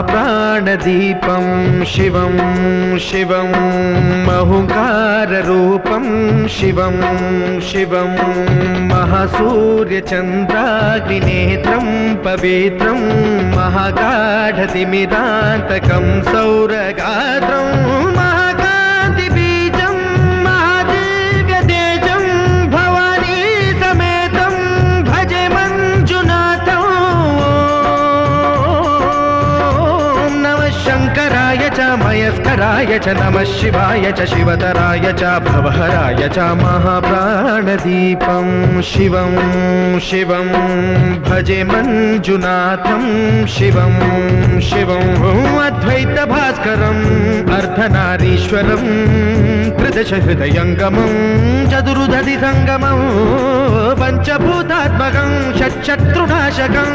महाप्राणदीपं शिवं शिवं महुकाररूपं शिवं शिवं महासूर्यचन्द्राग्निनेत्रं पवित्रं महागाढतिमिरान्तकं सौरगात्रं महाकान्तिबीजं महादिव्यतेजं भवानी समेतं भजे मञ्जुनाथं। शङ्कराय च मयस्कराय च नमः शिवाय च शिवतराय च भवहराय च महाप्राणदीपं शिवं शिवं भजे मञ्जुनाथं शिवं शिवं अद्वैतभास्करम् अर्धनारीश्वरं त्रिदशहृदयङ्गमं चतुर्दधिसङ्गमं पञ्चभूतात्मकं षट्शत्रुनाशकं